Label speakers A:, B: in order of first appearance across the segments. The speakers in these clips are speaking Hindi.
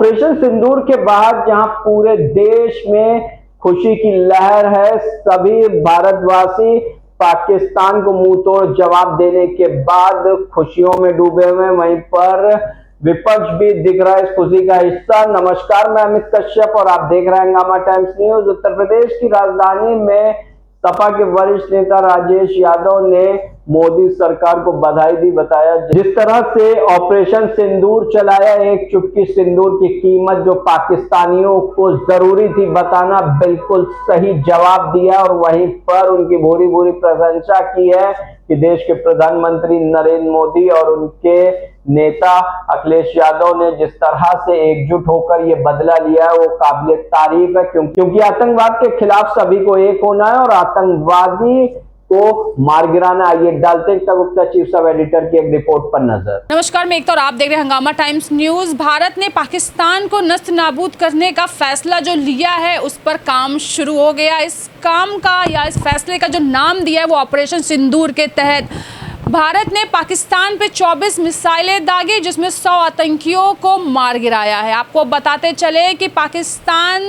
A: ऑपरेशन सिंदूर के बाद जहां पूरे देश में खुशी की लहर है, सभी भारतवासी पाकिस्तान को मुंह तोड़ जवाब देने के बाद खुशियों में डूबे हुए हैं। वहीं पर विपक्ष भी दिख रहा है इस खुशी का हिस्सा। नमस्कार, मैं अमित कश्यप और आप देख रहे हैं हंगामा टाइम्स न्यूज। उत्तर प्रदेश की राजधानी में सपा के वरिष्ठ नेता राजेश यादव ने मोदी सरकार को बधाई दी। बताया जिस तरह से ऑपरेशन सिंदूर चलाया, एक चुटकी सिंदूर की कीमत जो पाकिस्तानियों को जरूरी थी बताना, बिल्कुल सही जवाब दिया। और वहीं पर उनकी भूरी भूरी प्रशंसा की है कि देश के प्रधानमंत्री नरेंद्र मोदी और उनके नेता अखिलेश यादव ने जिस तरह से एकजुट होकर ये बदला लिया है वो काबिल तारीफ है, क्योंकि आतंकवाद के खिलाफ सभी को एक होना है और आतंकवादी को मार गिराना। आइए डालते हैं गुप्ता चीफ सब एडिटर की एक रिपोर्ट पर नजर।
B: नमस्कार, मैं एकता और आप देख रहे हैं हंगामा टाइम्स न्यूज। भारत ने पाकिस्तान को नस्त नाबूद करने का फैसला जो लिया है उस पर काम शुरू हो गया। इस काम का या इस फैसले का जो नाम दिया है वो ऑपरेशन सिंदूर के तहत भारत ने पाकिस्तान पे 24 मिसाइलें दागी, जिसमें 100 आतंकियों को मार गिराया है। आपको बताते चले कि पाकिस्तान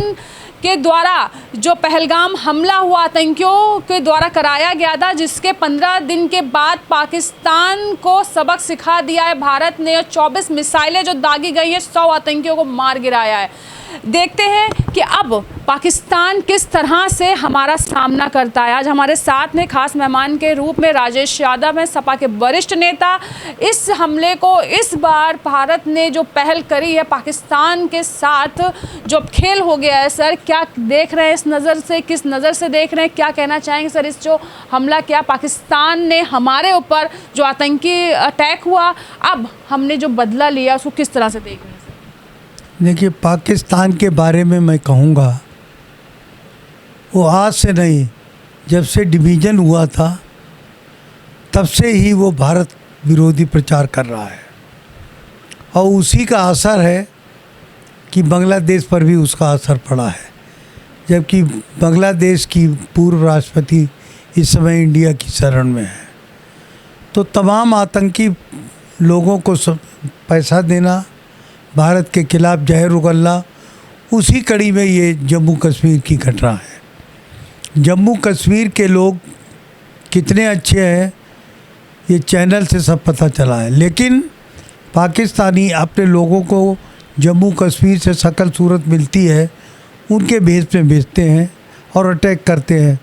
B: के द्वारा जो पहलगाम हमला हुआ आतंकियों के द्वारा कराया गया था, जिसके 15 दिन के बाद पाकिस्तान को सबक सिखा दिया है भारत ने। 24 मिसाइलें जो दागी गई हैं, 100 आतंकियों को मार गिराया है। देखते हैं कि अब पाकिस्तान किस तरह से हमारा सामना करता है। आज हमारे साथ में खास मेहमान के रूप में राजेश यादव हैं, सपा के वरिष्ठ नेता। इस हमले को इस बार भारत ने जो पहल करी है पाकिस्तान के साथ, जो खेल हो गया है सर, क्या देख रहे हैं इस नज़र से, किस नज़र से देख रहे हैं, क्या कहना चाहेंगे सर? इस जो हमला किया पाकिस्तान ने हमारे ऊपर, जो आतंकी अटैक हुआ, अब हमने जो बदला लिया उसको किस तरह से देख रहे हैं?
C: देखिए, पाकिस्तान के बारे में मैं कहूँगा, वो आज से नहीं, जब से डिवीज़न हुआ था तब से ही वो भारत विरोधी प्रचार कर रहा है और उसी का असर है कि बांग्लादेश पर भी उसका असर पड़ा है। जबकि बांग्लादेश की पूर्व राष्ट्रपति इस समय इंडिया की शरण में है, तो तमाम आतंकी लोगों को पैसा देना, भारत के खिलाफ जहर उगलना, उसी कड़ी में ये जम्मू कश्मीर की घटना है। जम्मू कश्मीर के लोग कितने अच्छे हैं ये चैनल से सब पता चला है, लेकिन पाकिस्तानी अपने लोगों को जम्मू कश्मीर से शकल सूरत मिलती है उनके भेष में भेजते हैं और अटैक करते हैं।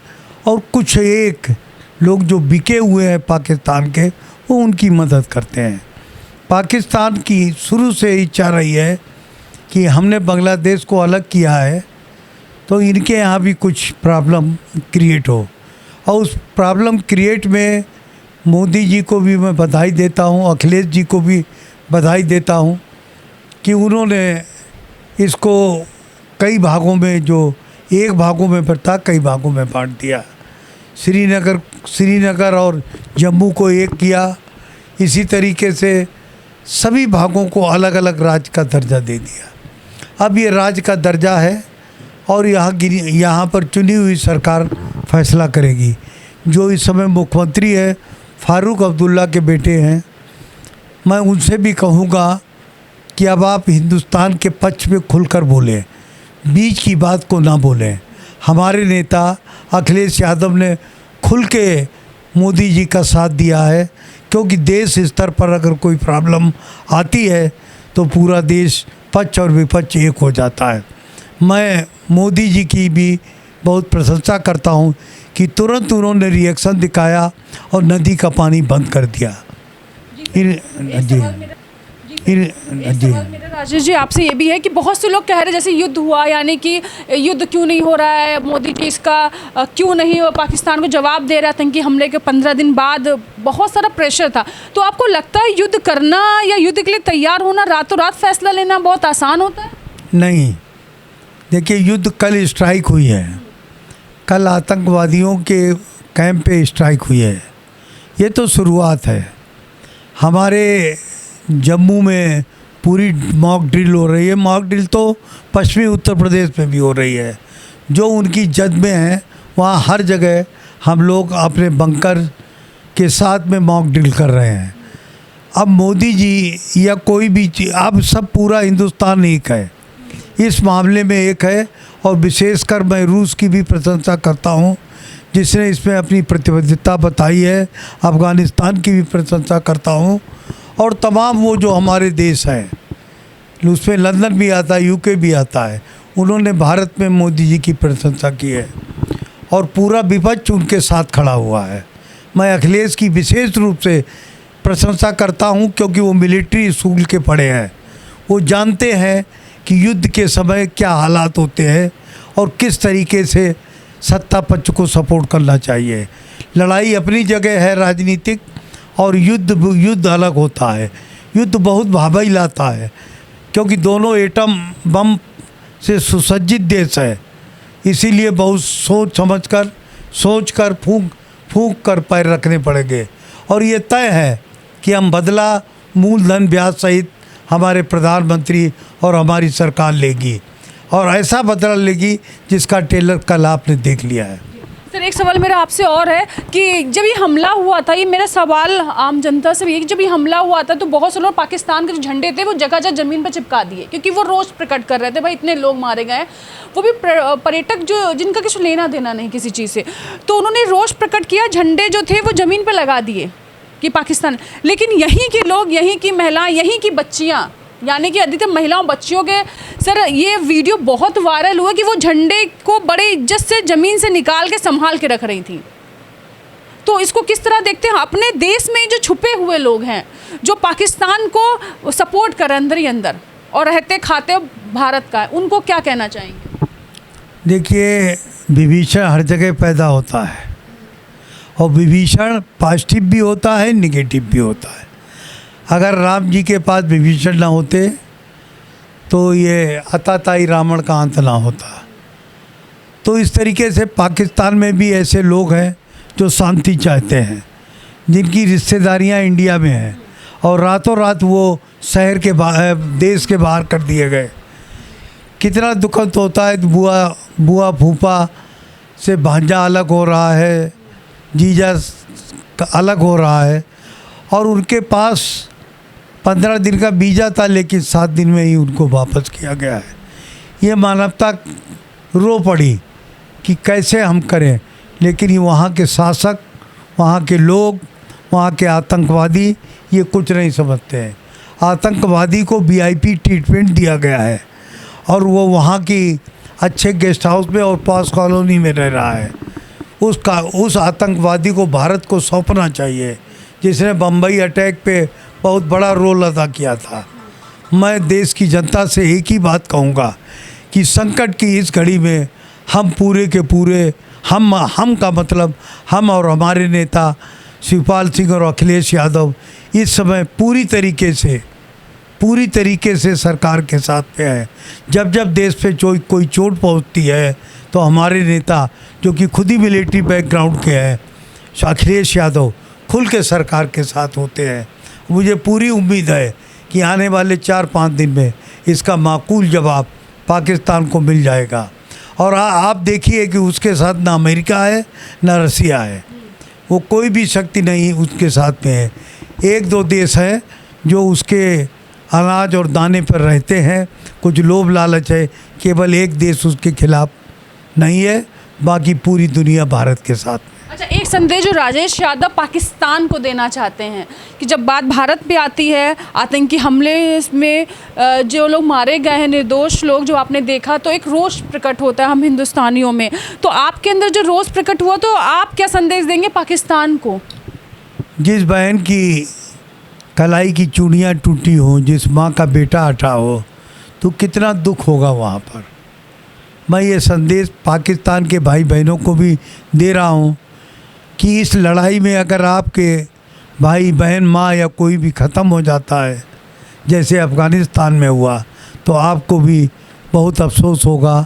C: और कुछ एक लोग जो बिके हुए हैं पाकिस्तान के, वो उनकी मदद करते हैं। पाकिस्तान की शुरू से इच्छा रही है कि हमने बांग्लादेश को अलग किया है तो इनके यहाँ भी कुछ प्रॉब्लम क्रिएट हो, और उस प्रॉब्लम क्रिएट में मोदी जी को भी मैं बधाई देता हूँ, अखिलेश जी को भी बधाई देता हूँ कि उन्होंने इसको कई भागों में, जो एक भागों में था, कई भागों में बांट दिया। श्रीनगर और जम्मू को एक किया, इसी तरीके से सभी भागों को अलग अलग राज्य का दर्जा दे दिया। अब ये राज्य का दर्जा है और यहाँ पर चुनी हुई सरकार फैसला करेगी। जो इस समय मुख्यमंत्री है फारूक अब्दुल्ला के बेटे हैं, मैं उनसे भी कहूँगा कि अब आप हिंदुस्तान के पक्ष में खुलकर बोलें, बीच की बात को ना बोलें। हमारे नेता अखिलेश यादव ने खुल के मोदी जी का साथ दिया है, क्योंकि देश स्तर पर अगर कोई प्रॉब्लम आती है तो पूरा देश, पक्ष और विपक्ष एक हो जाता है। मैं मोदी जी की भी बहुत प्रशंसा करता हूं कि तुरंत उन्होंने रिएक्शन दिखाया और नदी का पानी बंद कर दिया। जी
B: राजेश जी, आपसे ये भी है कि बहुत से लोग कह रहे जैसे युद्ध हुआ, यानी कि युद्ध क्यों नहीं हो रहा है, मोदी जी इसका क्यों नहीं पाकिस्तान को जवाब दे रहा, आतंकी हमले के 15 दिन बाद बहुत सारा प्रेशर था। तो आपको लगता है युद्ध करना या युद्ध के लिए तैयार होना, रातों रात फैसला लेना बहुत आसान होता है?
C: नहीं, देखिए, युद्ध कल स्ट्राइक हुई है, कल आतंकवादियों के कैंप पे स्ट्राइक हुई है। ये तो शुरुआत है। हमारे जम्मू में पूरी मॉक ड्रिल हो रही है। मॉक ड्रिल तो पश्चिमी उत्तर प्रदेश में भी हो रही है। जो उनकी जद में है वहाँ हर जगह हम लोग अपने बंकर के साथ में मॉक ड्रिल कर रहे हैं। अब मोदी जी या कोई भी अब सब पूरा हिंदुस्तान एक है। इस मामले में एक है। और विशेषकर मैं रूस की भी प्रशंसा करता हूँ जिसने इसमें अपनी प्रतिबद्धता बताई है। अफ़गानिस्तान की भी प्रशंसा करता हूँ और तमाम वो जो हमारे देश हैं, उसमें लंदन भी आता है, यूके भी आता है, उन्होंने भारत में मोदी जी की प्रशंसा की है और पूरा विपक्ष उनके साथ खड़ा हुआ है। मैं अखिलेश की विशेष रूप से प्रशंसा करता हूं क्योंकि वो मिलिट्री स्कूल के पढ़े हैं। वो जानते हैं कि युद्ध के समय क्या हालात होते हैं और किस तरीके से सत्ता पक्ष को सपोर्ट करना चाहिए। लड़ाई अपनी जगह है राजनीतिक, और युद्ध अलग होता है। युद्ध बहुत भाबाई लाता है क्योंकि दोनों एटम बम से सुसज्जित देश है, इसीलिए बहुत सोच कर फूंक कर पैर रखने पड़ेंगे। और ये तय है कि हम बदला मूलधन ब्याज सहित हमारे प्रधानमंत्री और हमारी सरकार लेगी, और ऐसा बदला लेगी जिसका टेलर कल आपने देख लिया है।
B: सर, एक सवाल मेरा आपसे और है कि जब ये हमला हुआ था, ये मेरा सवाल आम जनता से भी है कि जब ये हमला हुआ था तो बहुत से लोग पाकिस्तान के जो झंडे थे वो जगह जगह ज़मीन पर चिपका दिए क्योंकि वो रोष प्रकट कर रहे थे, भाई इतने लोग मारे गए, वो भी पर्यटक जो जिनका किसी लेना देना नहीं किसी चीज़ से, तो उन्होंने रोष प्रकट किया, झंडे जो थे वो ज़मीन पर लगा दिए कि पाकिस्तान। लेकिन यहीं के लोग, यहीं की महिलाएं, यहीं की बच्चियाँ, यानी कि अधिकतर महिलाओं बच्चियों के, सर ये वीडियो बहुत वायरल हुआ कि वो झंडे को बड़े इज्जत से ज़मीन से निकाल के संभाल के रख रही थी। तो इसको किस तरह देखते हैं? अपने देश में जो छुपे हुए लोग हैं जो पाकिस्तान को सपोर्ट कर अंदर ही अंदर और रहते खाते भारत का है, उनको क्या कहना चाहेंगे?
C: देखिए, विभीषण हर जगह पैदा होता है और विभीषण पॉजिटिव भी होता है, निगेटिव भी होता है। अगर राम जी के पास विभीषण ना होते तो ये अताताई रावण का अंत ना होता। तो इस तरीके से पाकिस्तान में भी ऐसे लोग हैं जो शांति चाहते हैं, जिनकी रिश्तेदारियां इंडिया में हैं, और रातों रात वो शहर के बाहर, देश के बाहर कर दिए गए। कितना दुखद होता है। बुआ फूफा से भांजा अलग हो रहा है, जीजा अलग हो रहा है, और उनके पास 15 दिन का वीज़ा था लेकिन 7 दिन में ही उनको वापस किया गया है। ये मानवता रो पड़ी कि कैसे हम करें, लेकिन ये वहाँ के शासक, वहाँ के लोग, वहाँ के आतंकवादी ये कुछ नहीं समझते हैं। आतंकवादी को VIP ट्रीटमेंट दिया गया है और वो वहाँ की अच्छे गेस्ट हाउस में और पॉश कॉलोनी में रह रहा है। उस आतंकवादी को भारत को सौंपना चाहिए जिसने बम्बई अटैक पे बहुत बड़ा रोल अदा किया था। मैं देश की जनता से एक ही बात कहूँगा कि संकट की इस घड़ी में हम पूरे के पूरे, हम का मतलब हम और हमारे नेता शिवपाल सिंह और अखिलेश यादव इस समय पूरी तरीके से सरकार के साथ पे है। जब देश पे कोई चोट पहुंचती है तो हमारे नेता जो कि खुद ही मिलिट्री बैकग्राउंड के हैं, अखिलेश यादव, खुल के सरकार के साथ होते हैं। मुझे पूरी उम्मीद है कि आने वाले 4-5 दिन में इसका माकूल जवाब पाकिस्तान को मिल जाएगा। और आप देखिए कि उसके साथ ना अमेरिका है ना रसिया है, वो कोई भी शक्ति नहीं उसके साथ में है। 1-2 देश हैं जो उसके अनाज और दाने पर रहते हैं, कुछ लोभ लालच है। केवल एक देश उसके खिलाफ नहीं है, बाकी पूरी दुनिया भारत के साथ में।
B: अच्छा, एक संदेश जो राजेश यादव पाकिस्तान को देना चाहते हैं कि जब बात भारत पे आती है, आतंकी हमले में जो लोग मारे गए हैं, निर्दोष लोग जो आपने देखा, तो एक रोष प्रकट होता है हम हिंदुस्तानियों में। तो आपके अंदर जो रोष प्रकट हुआ, तो आप क्या संदेश देंगे पाकिस्तान को?
C: जिस बहन की कलाई की चूड़ियाँ टूटी हो, जिस माँ का बेटा हटा हो, तो कितना दुख होगा वहाँ पर। मैं ये संदेश पाकिस्तान के भाई बहनों को भी दे रहा हूँ कि इस लड़ाई में अगर आपके भाई बहन, माँ या कोई भी ख़त्म हो जाता है, जैसे अफ़गानिस्तान में हुआ, तो आपको भी बहुत अफसोस होगा।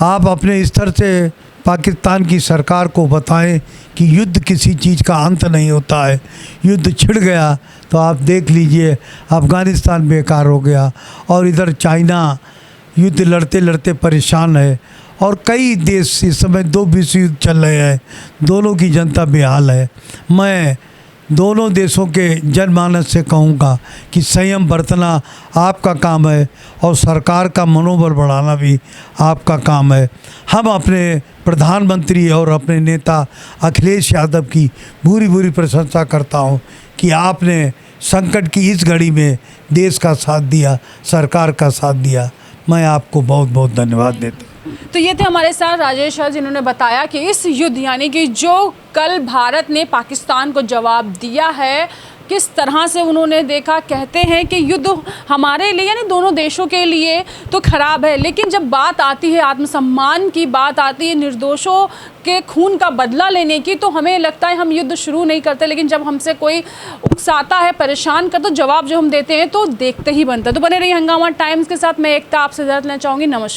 C: आप अपने स्तर से पाकिस्तान की सरकार को बताएं कि युद्ध किसी चीज़ का अंत नहीं होता है। युद्ध छिड़ गया तो आप देख लीजिए अफ़गानिस्तान बेकार हो गया, और इधर चाइना युद्ध लड़ते लड़ते परेशान है, और कई देश इस समय 2 विश्व युद्ध चल रहे हैं, दोनों की जनता बेहाल है। मैं दोनों देशों के जनमानस से कहूँगा कि संयम बरतना आपका काम है और सरकार का मनोबल बढ़ाना भी आपका काम है। हम अपने प्रधानमंत्री और अपने नेता अखिलेश यादव की पूरी पूरी प्रशंसा करता हूँ कि आपने संकट की इस घड़ी में देश का साथ दिया, सरकार का साथ दिया। मैं आपको बहुत बहुत धन्यवाद देता हूँ।
B: तो ये थे हमारे साथ राजेश सर, जिन्होंने बताया कि इस युद्ध यानी कि जो कल भारत ने पाकिस्तान को जवाब दिया है, किस तरह से उन्होंने देखा। कहते हैं कि युद्ध हमारे लिए यानी दोनों देशों के लिए तो खराब है, लेकिन जब बात आती है आत्मसम्मान की, बात आती है निर्दोषों के खून का बदला लेने की, तो हमें लगता है हम युद्ध शुरू नहीं करते, लेकिन जब हमसे कोई उकसाता है, परेशान कर, तो जवाब जो हम देते हैं तो देखते ही बनता है। तो बने रहिए हंगामा टाइम्स के साथ। मैं एकता आपसे इजाज़त लेना चाहूँगी। नमस्कार।